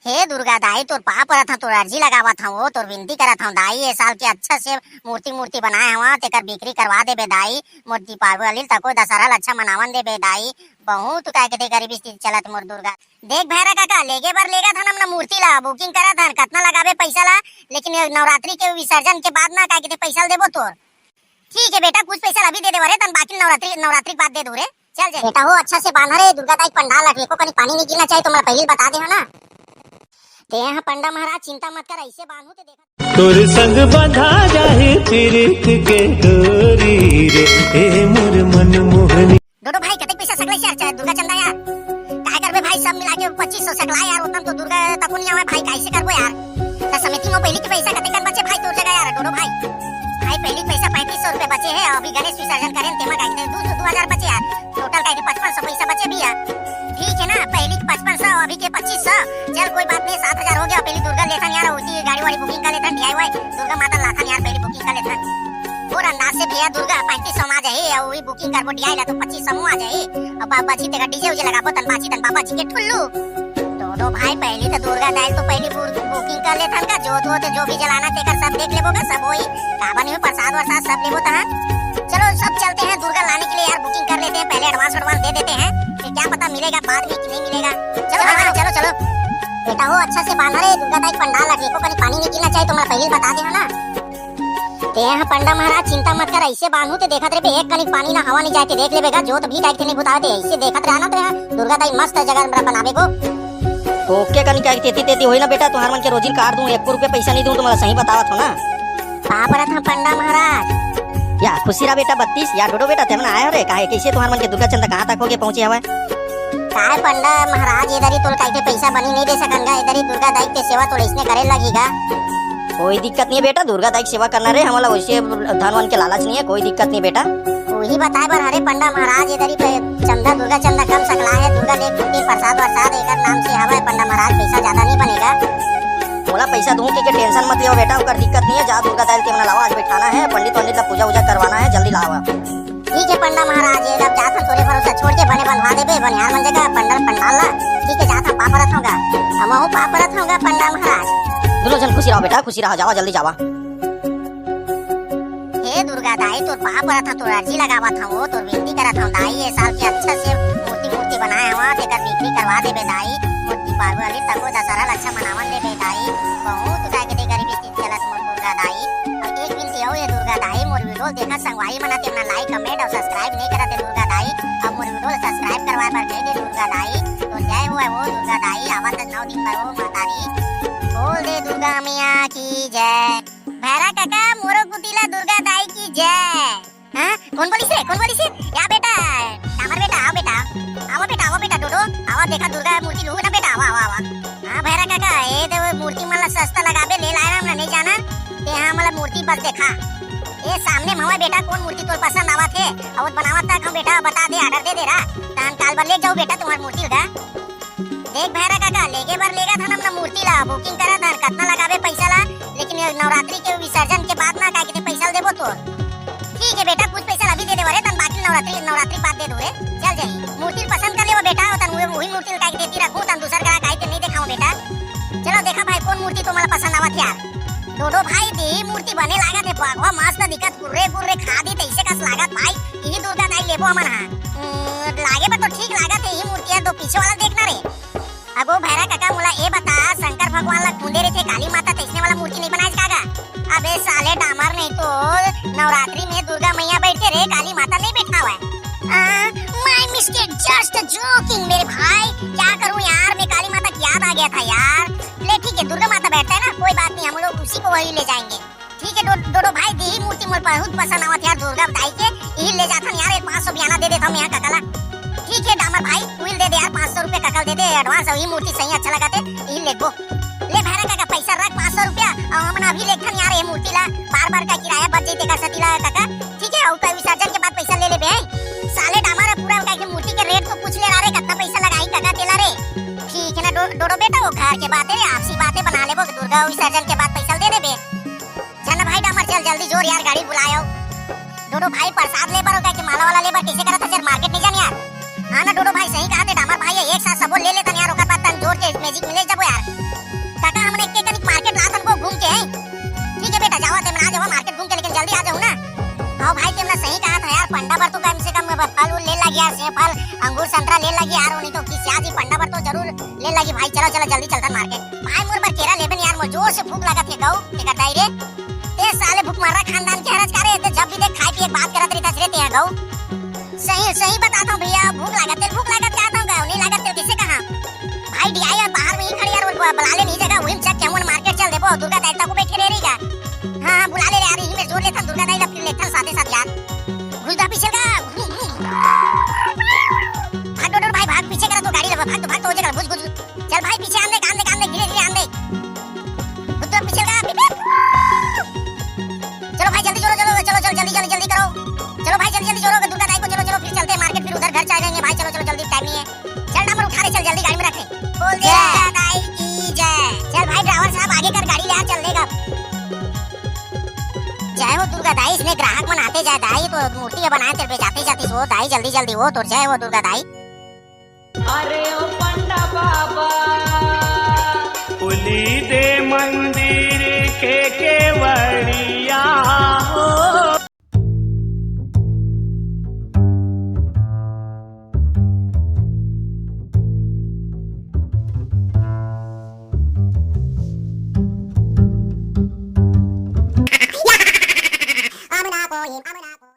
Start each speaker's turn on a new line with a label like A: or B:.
A: हे दुर्गा दाई तोर पाप रहा था, तोर अर्जी लगावत हूँ, तोर विनती करत हूँ दाई, ये साल के अच्छा से मूर्ति बनाए हवा तेकर बिक्री करवा दे बे दाई। मोर दीपावली तको दशहरा अच्छा मनावन दे बे दाई। बहुत काय के गरीबी स्थिति चलत मोर दुर्गा। देख भैरा काका लेगे बर लेगा था ना मूर्ति ला बुकिंग करा था, कितना लगाबे पैसा ला, लेकिन नवरात्रि के विसर्जन के बाद ना काय के पैसा देबो तोर। ठीक है बेटा, कुछ पैसा अभी दे दे तन बाकी नवरात्रि बाद दे दो रे। चल जा बेटा, हो अच्छा से बांधा रे दुर्गा दाई पंडाल रख को कहीं पानी नहीं गिरना चाहिए, तो मैं पहले बता दे ना। ते यहाँ पंडा महाराज चिंता मत कर, ऐसे बांधू ते देखा
B: तोर संग बंधा जाए प्रीत के डोरी रे ए मोर मन मोहनी।
A: डोडो भाई कते पैसा सकले यार दुर्गा चंदा यार, काय करबे भाई, सब मिला के 2500 सकला यार, उतम तो दुर्गा तकुनिया में भाई कैसे करबो यार। त समिति में पहली के पैसा कते कर बचे भाई तोर जगह यार डोडो भाई पहली पैसा 3500 रुपए बचे है, अभी गणेश विसर्जन करें तेमा काय 2000 बचे यार, टोटल काय 5500 पैसा बचे भी यार। ठीक है ना, पहली 5500 अभी के 2500, चल कोई बात नहीं 7000 हो गया। पहली दुर्गा लेथन यार, उसी गाड़ी वाली बुकिंग कर लेथन, डीआईवाई दुर्गा माता लाथन यार, पहली बुकिंग कर लेथन और अंदाज से भैया दुर्गा 3500 में आ जाए, और वही बुकिंग करबो डीआई ला तो 2500 में आ जाए। अब बाबा जी तेरा डीजे उजे लगाबो तन बाची तन बाबा जी के ठुल्लू। तो भाई पहली तो दुर्गा दाई तो पहली बुकिंग कर लेथन का, जो भी जलाना तेकर सब देख लेबो का, सब वही काबा नहीं प्रसाद वरसाद सब लेबो ता। चलो सब चलते हैं दुर्गा लाने के लिए यार, बुकिंग कर लेते हैं, पहले एडवांस दे देते हैं, फिर क्या पता मिलेगा बाद में कि नहीं मिलेगा। चलो हाँ चलो चलो बेटा, हो अच्छा से बांधा रे दुर्गा दाई पंडाल रख को कहीं पानी नहीं गिरना चाहिए, तो मैं पहले बता दे ना। ते यहाँ पंडा महाराज चिंता मत कर, ऐसे बांधू ते देखत रे एक कनिक पानी ना हवा नहीं जाए देख लेबेगा, जोत भी टाइट नहीं बुताते, ऐसे देखत रहना। तो यहाँ दुर्गा दाई मस्त जगह बनावे को
C: ओके कनी क्या तेती होई ना बेटा, तुम्हार मन के रोजी काट दूं, 1 रुपया पैसा नहीं दूं, तुम्हारा सही बतावत हो ना।
A: पापरा था पंडा महाराज
C: या खुशी रहा बेटा 32 या डोडो बेटा तेमन आया रे काहे कैसे तुम्हार मन के दुर्गा चंदा कहां तक हो गए पहुंचे हवे।
A: काय पंडा महाराज इधर ही तो काय के पैसा बनी नहीं दे सकनगा, इधर ही दुर्गा दाई के सेवा तो इसने करे लगेगा।
C: कोई दिक्कत नहीं है बेटा, दुर्गा दाई की सेवा करना रे, हमला वैसे धनवन के लालच नहीं है, कोई दिक्कत नहीं बेटा।
A: वही बताए बर हरे पंडा महाराज इधर ही चंदा दुर्गा चंदा कम सकला है, दुर्गा ले कुटी प्रसाद वरसाद एकर नाम से हवे पंडा महाराज, पैसा ज्यादा नहीं बनेगा।
C: मोला पैसा दूं के टेंशन मत लियो बेटा, ओकर दिक्कत नहीं है, जा दुर्गा दाई के मना लावा, आज बैठाना है पंडित ला पूजा उजा करवाना है, जल्दी लावा।
A: ठीक है पंडा महाराज, ये अब जात तोरे भरोसा छोड़ के बने बनवा देबे बनियार बन जाएगा पंडाल ला। ठीक है जात पापरत होगा, हमहु पापरत होगा पंडा महाराज।
C: दोनों जन खुशी रहो बेटा, खुशी रहो, जावा जल्दी जावा।
A: हे दुर्गा दाई तोर पाप रहा था, तोर अर्जी लगावत हूँ, तोर विनती करत हूँ दाई, ये साल के अच्छा से मूर्ति बनाए हवा तेकर बिक्री करवा दे बे दाई। मोर दीपावली तको दशहरा अच्छा मनावन दे बे दाई। बहुत काय के गरीबी स्थिति चलत मोर दुर्गा दाई। और एक विनती हो ये दुर्गा दाई, मोर वीडियो देखा संगवारी मना ते लाइक कमेंट और सब्सक्राइब नहीं करते दुर्गा दाई, अब मोर वीडियो सब्सक्राइब करवाए पर दे दुर्गा दाई। तो जय हो दुर्गा दाई, आवत 9 दिन पर हो मातारी, बोल दे दुर्गा मैया की जय। भैरा काका मोरो कुतिला दुर्गा दाई की जय। हां कौन बोलिस रे या बेटा कामर बेटा आओ बेटा डोडो आओ, देखा दुर्गा मूर्ति लू ना बेटा, आवा हां भैरा काका ए तो मूर्ति मला सस्ता लगाबे ले लाए ना नहीं जाना ते, हां मला मूर्ति बस देखा ए सामने मवा बेटा, कौन मूर्ति तोर पसंद आवत है और बनावत था बेटा, बता दे ऑर्डर दे रहा तान काल बार ले जाओ बेटा तुम्हारी मूर्ति उधर। देख भैरा काका लेगे बर लेगा था ना मूर्ति ला बुकिंग करा था, कितना लगाबे पैसा ला, लेकिन नवरात्रि के विसर्जन के बाद ना काय के पैसा देबो तो। ठीक है बेटा, कुछ पैसा अभी दे दे तन बाकी नवरात्रि बाद दे दो रे। चल जाई मूर्ति पसंद कर लेबो बेटा, तन वही मूर्ति काय के देती रखूं, तन दूसर का काय के नहीं दिखाऊं बेटा। चलो देखा भाई कौन मूर्ति तुम्हारा पसंद आवत यार। डोडो भाई दी मूर्ति बने लागत है, बागवा मस्त दिखत, गुर्रे खादी तैसे कस लागत भाई, यही दुर्गा दाई लेबो हमन हां लागे पर तो ठीक लागत है, यही मूर्ति है, दो पीछे वाला देखना रे। अगो भैरा काका मोला ए बता, शंकर भगवान ला खूंदे रे थे काली माता तैसने वाला मूर्ति नहीं बनाए कागा। अबे साले डामर, नहीं तो नवरात्रि में दुर्गा मैया बैठे रे, काली माता नहीं बैठा हुआ है। माय मिस्टेक, जस्ट जोकिंग मेरे भाई, क्या करूं यार, मैं काली माता की याद आ गया था यार। ले ठीक है दुर्गा माता बैठता है ना, कोई बात नहीं, हम लोग उसी को वही ले जाएंगे। ठीक है डोडो भाई दी मूर्ति मोर बहुत पसंद आवत यार दुर्गा दाई के, यही ले जाता यार, 500 बियाना दे देता हूं यहाँ काका। ठीक है डामर भाई विल दे दे यार, 500 रुपए ककल दे दे एडवांस, और ये मूर्ति सही अच्छा लगाते यही ले गो। ले भैरा काका पैसा रख 500 रुपया, और हमन अभी लेखन यार ये मूर्ति ला बार का किराया बच जइते का सतीला काका। ठीक है और विसर्जन के बाद पैसा ले ले बे। साले डामर पूरा का के मूर्ति के रेट तो पूछ ले रे, कितना पैसा लगाई काका तेला रे। ठीक है ना डोडो बेटा, वो घर के बातें आपसी बातें बना लेबो, दुर्गा विसर्जन के बाद पैसा दे दे बे। चल भाई डामर चल जल्दी जोर यार, गाड़ी बुलाओ। डोडो भाई प्रसाद ले बर का के माला वाला ले बर कैसे करत है मार्केट नहीं जान यार। हाँ ना डोडो भाई सही कहा थे डामर भाई, एक साथ सब ले लेता यार, ओकर बाद तन जोर के मैजिक मिले जब यार। पंडा भर तो कम से कम फल ले लगी यार, सेब फल अंगूर संतरा ले लगी यार, नहीं तो किसी आज ही पंडा भर तो जरूर ले लगी भाई। चलो चलो जल्दी चलता मार्केट। भाई मोर पर केरा लेबन यार, मोर जोर से भूख लागत है गऊ ते कटाई रे। ते साले भूख मारा खानदान के हरज करे ते जब भी देख खाई पिए बात करत रही तसरे ते गऊ। सही सही बताता हूं भैया, भूख लागत कहता हूं गऊ, नहीं लागत ते किसे कहां भाई। डीआई और बाहर में ही खड़ी यार, वो बुला ले नहीं जगह वहीं चेक केमन मार्केट चल देबो दुर्गा दाई तक बैठ के रह रही का। हां बुला ले यार, यही में जोर लेता दुर्गा दाई लपट लेता साथे साथ यार। घुस जा पीछे का, भाग डोडर भाई भाग, पीछे करा तो गाड़ी लगा, भाग तो हो जाएगा। घुस चल भाई पीछे आंदे धीरे धीरे आंदे, घुस जा पीछे का। चलो भाई जल्दी चलो जल्दी करो, चलो भाई जल्दी जोरो दुर्गा दाई को। चलो फिर चलते हैं मार्केट, फिर उधर घर चले जाएंगे भाई। चलो जल्दी टाइम नहीं है। चल नंबर उठा रहे, चल जल्दी गाड़ी में रखे। बोल दे दुर्गा दाई की जय। चल भाई ड्राइवर साहब आगे कर गाड़ी, यार चल देगा। जय हो दुर्गा दाई, इसने ग्राहक मन आते जाए दाई तो मूर्ति के बनाए तेरे पे जाते हो दाई, जल्दी हो तो जय हो दुर्गा दाई।
D: अरे ओ पंडा बाबा
B: पुली दे मंदिर